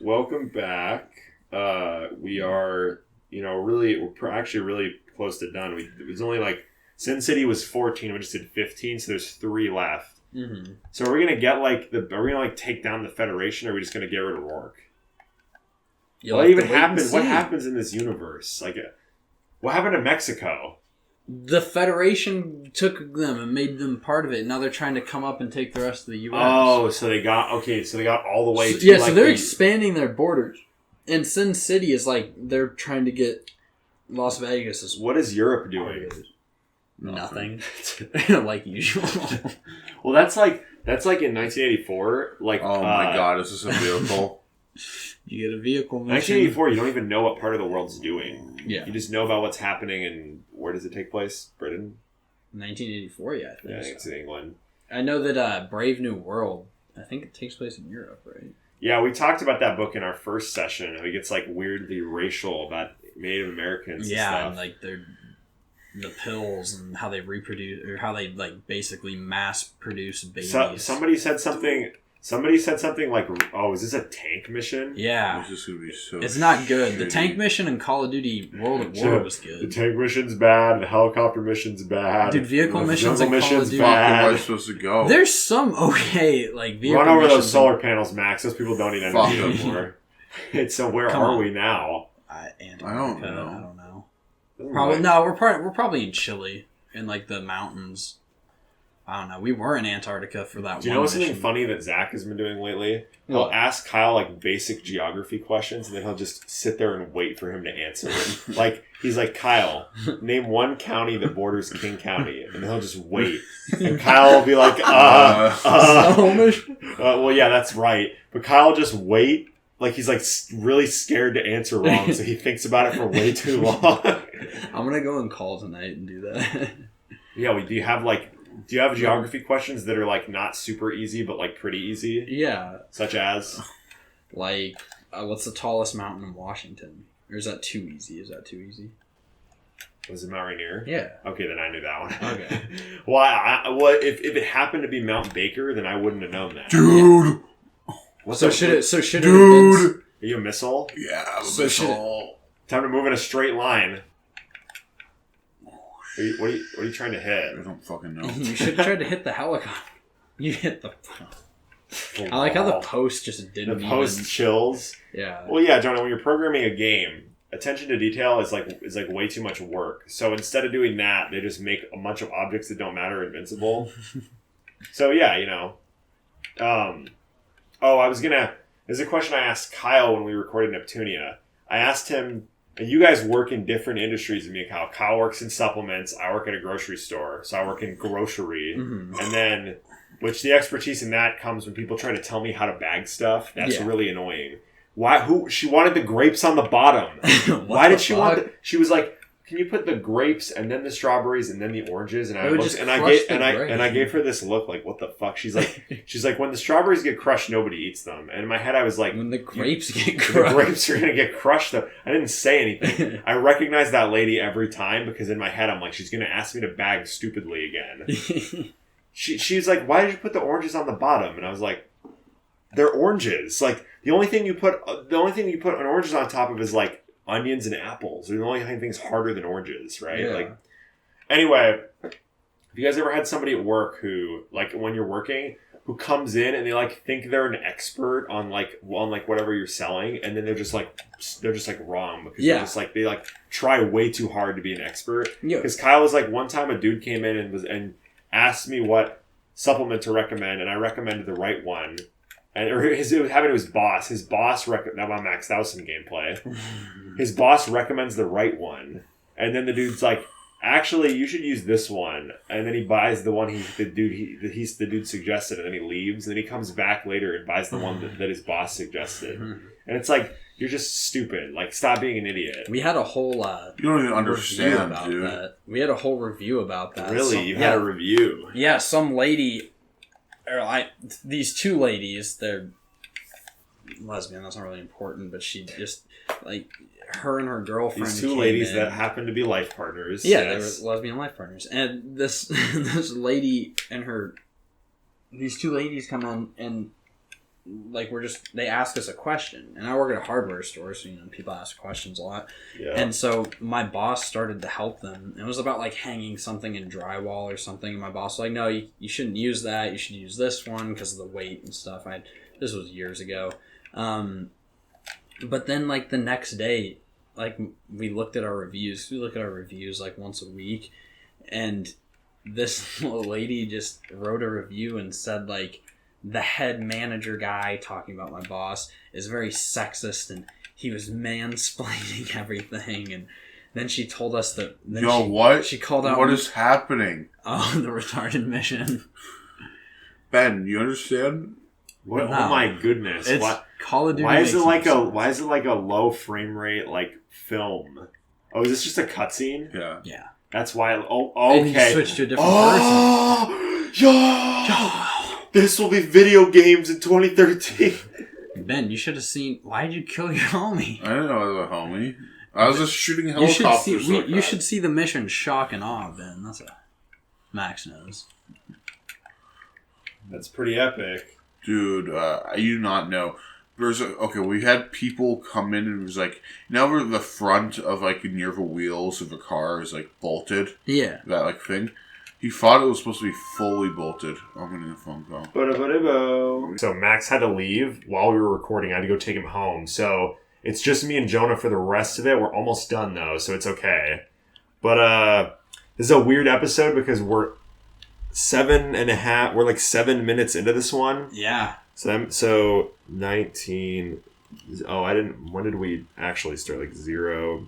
Welcome back. We are, actually really close to done. It was only like Sin City was 14. We just did 15, so there's 3 left. Mm-hmm. So are we gonna get are we gonna take down the Federation, or are we just gonna get rid of Rourke? What even happened? What happens in this universe? What happened to Mexico? The Federation took them and made them part of it. Now they're trying to come up and take the rest of the U.S. Oh, so they got all the way. So they're expanding their borders, and Sin City is they're trying to get Las Vegas as what is Europe doing? Nothing, like usual. Well, that's like in 1984. Oh my god, is this a vehicle? You get a vehicle mission. 1984, you don't even know what part of the world's doing. Yeah. You just know about what's happening, and where does it take place? Britain? 1984, yeah. I think it's in England. I know that Brave New World, I think it takes place in Europe, right? Yeah, we talked about that book in our first session. It gets weirdly racial about Native Americans and stuff. And the pills and how they reproduce, or how they basically mass produce babies. Somebody said something like, "Oh, is this a tank mission?" Yeah, this is gonna be so. It's not good. shitty. The tank mission in Call of Duty World at War was good. The tank mission's bad. The helicopter mission's bad. Dude, vehicle missions in Call of Duty. Fuck, where am I supposed to go? There's some vehicle Run over those missions solar panels, Max. Those people don't need energy anymore. So where are we now? I don't know. I don't know. Probably no. We're probably in Chile, in the mountains. I don't know. We were in Antarctica for that. Do you know something funny that Zach has been doing lately? He'll ask Kyle basic geography questions, and then he'll just sit there and wait for him to answer them. He's like, Kyle, name one county that borders King County, and then he'll just wait, and Kyle will be like, well, yeah, that's right. But Kyle will just wait. He's really scared to answer wrong, so he thinks about it for way too long. I'm gonna go and call tonight and do that. Yeah, do you have geography questions that are not super easy but pretty easy? Yeah. Such as? What's the tallest mountain in Washington? Or is that too easy? Was it Mount Rainier? Yeah. Okay, then I knew that one. Okay. Well, if it happened to be Mount Baker, then I wouldn't have known that. Dude! Should it Dude! Are you a missile? Yeah, I'm a missile. Time to move in a straight line. What are you trying to hit? I don't fucking know. You should have tried to hit the helicopter. You hit the... I like how the post just didn't The post chills. Yeah. Well, yeah, Jonah, when you're programming a game, attention to detail is way too much work. So instead of doing that, they just make a bunch of objects that don't matter invincible. So yeah, there's a question I asked Kyle when we recorded Neptunia. I asked him, and you guys work in different industries than me and Kyle. Kyle works in supplements. I work at a grocery store. So I work in grocery. Mm-hmm. And then, which the expertise in that comes when people try to tell me how to bag stuff. That's really annoying. She wanted the grapes on the bottom. Why did she want she was like, can you put the grapes and then the strawberries and then the oranges? And I gave her this look like, what the fuck? She's like, when the strawberries get crushed, nobody eats them. And in my head, I was like, when the grapes get crushed, the grapes are gonna get crushed. Though I didn't say anything. I recognize that lady every time because in my head, I'm like, she's gonna ask me to bag stupidly again. She's like, why did you put the oranges on the bottom? And I was like, they're oranges. The only thing you put an oranges on top of is onions and apples. They're the only things harder than oranges, right? Yeah. Anyway, have you guys ever had somebody at work who, when you're working, who comes in and they think they're an expert on whatever you're selling, and then they're just wrong because they try way too hard to be an expert. Yeah. Because Kyle was one time a dude came in and asked me what supplement to recommend, and I recommended the right one. It was happening to his boss. His boss Max, that was some gameplay. His boss recommends the right one, and then the dude's like, "Actually, you should use this one." And then he buys the one the dude suggested, and then he leaves. And then he comes back later and buys the one that his boss suggested. And it's you're just stupid. Stop being an idiot. We had a whole you don't even understand, dude. That. We had a whole review about that. Really, you had a review? Yeah, some lady. These two ladies, they're lesbian, that's not really important, but she just, her and her girlfriend These two ladies that happen to be life partners. Yeah, yes. They were lesbian life partners. And this lady and these two ladies come in, and they ask us a question, and I work at a hardware store, so people ask questions a lot. Yeah. And so my boss started to help them. It was about like hanging something in drywall or something. And my boss was like, no, you shouldn't use that. You should use this one because of the weight and stuff. This was years ago. But then like the next day, like we looked at our reviews. We look at our reviews like once a week, and this lady just wrote a review and said like, the head manager guy talking about my boss is very sexist and he was mansplaining everything. And then she told us that. What? She called out. What is happening? Oh, the retarded mission. Ben, you understand? What? No. Oh my goodness! It's What? Call of Duty. Why is it like a? sense. Why is it like a low frame rate like film? Oh, is this just a cutscene? Yeah. Yeah. That's why. Oh, And okay. he switched to a different Oh, yeah. person. This will be video games in 2013. Ben, you should have seen. Why did you kill your homie? I didn't know it was a homie. I was just shooting You should helicopters. see. like You that. should see the mission Shock and Awe, Ben. That's a Max knows. That's pretty epic. Dude, I do not know. We had people come in and it was like, where the front of like near the wheels of a car is like bolted, Yeah. that like thing. He thought it was supposed to be fully bolted. I'm getting a phone call. So Max had to leave while we were recording. I had to go take him home. So it's just me and Jonah for the rest of it. We're almost done though, so it's okay. But this is a weird episode because we're 7.5. We're like 7 minutes into this one. Yeah. So 19. Oh, I didn't. When did we actually start? Like 0.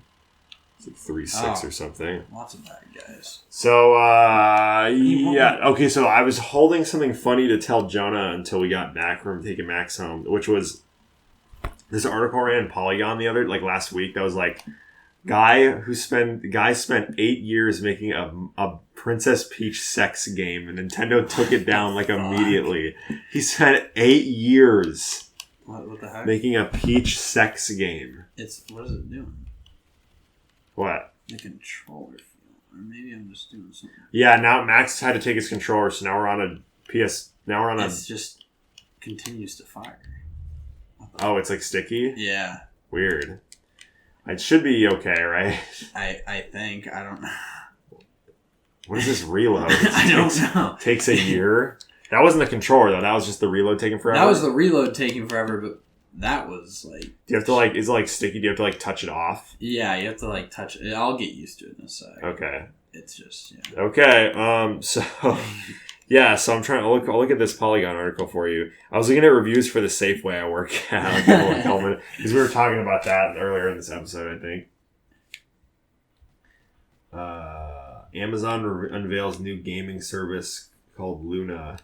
It's like 3-6 or something. Lots of bad guys. So, yeah. Okay, so I was holding something funny to tell Jonah until we got back from taking Max home, which was this article ran in Polygon last week that was like, guy spent 8 years making a Princess Peach sex game, and Nintendo took it down like immediately. He spent 8 years What the heck? making a Peach sex game. What is it doing? What? The controller feel. Or maybe I'm just doing something. Yeah, now Max had to take his controller, so now we're on a PS. Now we're on a. It just continues to fire. Oh, it's like sticky? Yeah. Weird. It should be okay, right? I think. I don't know. What is this reload? I don't know. Takes a year? That wasn't the controller, though. That was just the reload taking forever? That was the reload taking forever, but that was like... Do you have to, like... Is it, like, sticky? Do you have to, like, touch it off? Yeah, you have to, like, touch it. I'll get used to it in a sec. Okay. It's just, yeah. Okay, so... Yeah, so I'm trying to I'll look at this Polygon article for you. I was looking at reviews for the Safeway I work at, because we were talking about that earlier in this episode, I think. Amazon unveils new gaming service called Luna.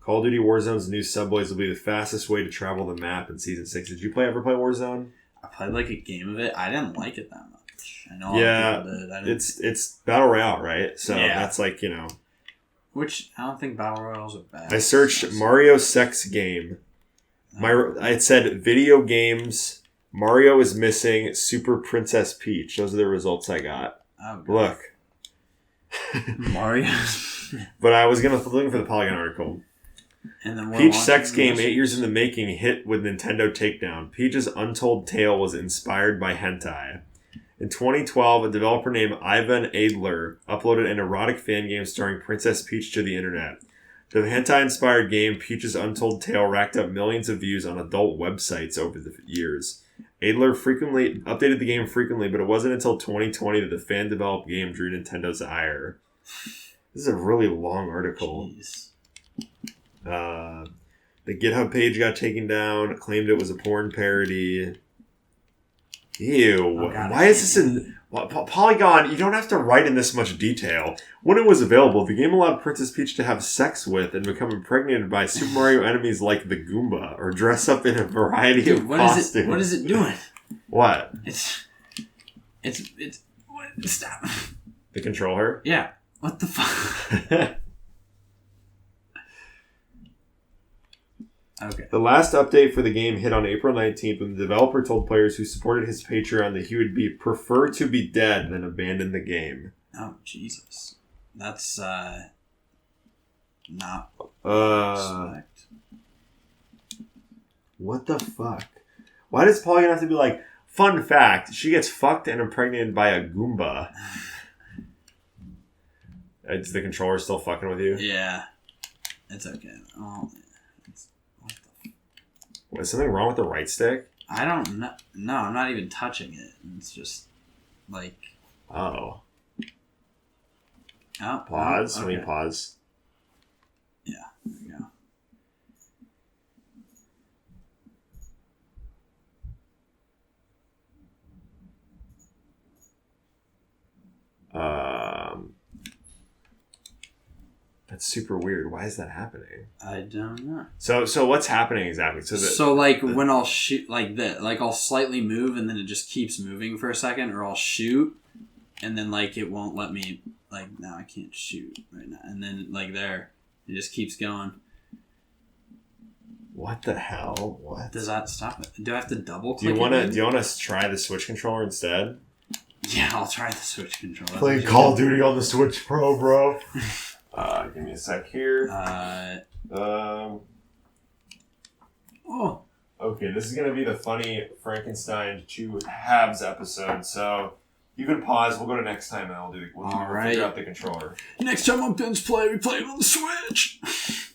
Call of Duty Warzone's new subways will be the fastest way to travel the map in Season 6. Did you ever play Warzone? I played, like, a game of it. I didn't like it that much. I know a lot of people did. It's Battle Royale, right? So Yeah. that's like, you know... Which, I don't think Battle Royales are bad. I searched Mario sex game. It said video games. Mario is missing. Super Princess Peach. Those are the results I got. Oh, God. Look. Mario. But I was looking for the Polygon article. And then Peach sex game, 8 years in the making, hit with Nintendo takedown. Peach's untold tale was inspired by hentai. In 2012, a developer named Ivan Adler uploaded an erotic fan game starring Princess Peach to the internet. The hentai-inspired game, Peach's Untold Tale, racked up millions of views on adult websites over the years. Adler frequently updated the game frequently, but it wasn't until 2020 that the fan-developed game drew Nintendo's ire. This is a really long article. Jeez. The GitHub page got taken down, claimed it was a porn parody. Ew. Oh, God, why is this in... Polygon, you don't have to write in this much detail. When it was available, the game allowed Princess Peach to have sex with and become impregnated by Super Mario enemies like the Goomba, or dress up in a variety of costumes. What is it doing? What? It's what? Stop. The controller? Yeah. What the fuck? Okay. The last update for the game hit on April 19th when the developer told players who supported his Patreon that he would prefer to be dead than abandon the game. Oh, Jesus. That's, not... Uh, respect. What the fuck? Why does Polygon have to be like, fun fact, she gets fucked and impregnated by a Goomba? Is the controller still fucking with you? Yeah. It's okay. Oh, what the Was something wrong with the right stick? I don't know. No, I'm not even touching it. It's just like... Oh. Oh, Pause. okay. Let me pause. Yeah, there we go. That's super weird. Why is that happening? I don't know. So what's happening exactly? So like when I'll shoot like that, like I'll slightly move and then it just keeps moving for a second, or I'll shoot and then like it won't let me, like now I can't shoot right now, and then like there it just keeps going. What the hell? What? Does that stop it? Do I have to double Do click? you want to try the Switch controller instead? Yeah, I'll try the Switch controller. Play Call of Duty on the Switch Pro, bro. Give me a sec here. Oh. Okay, this is gonna be the funny Frankenstein 2 halves episode. So you can pause. We'll go to next time, and we'll All right. figure out the controller. Next time on Ben's Play, we play it on the Switch.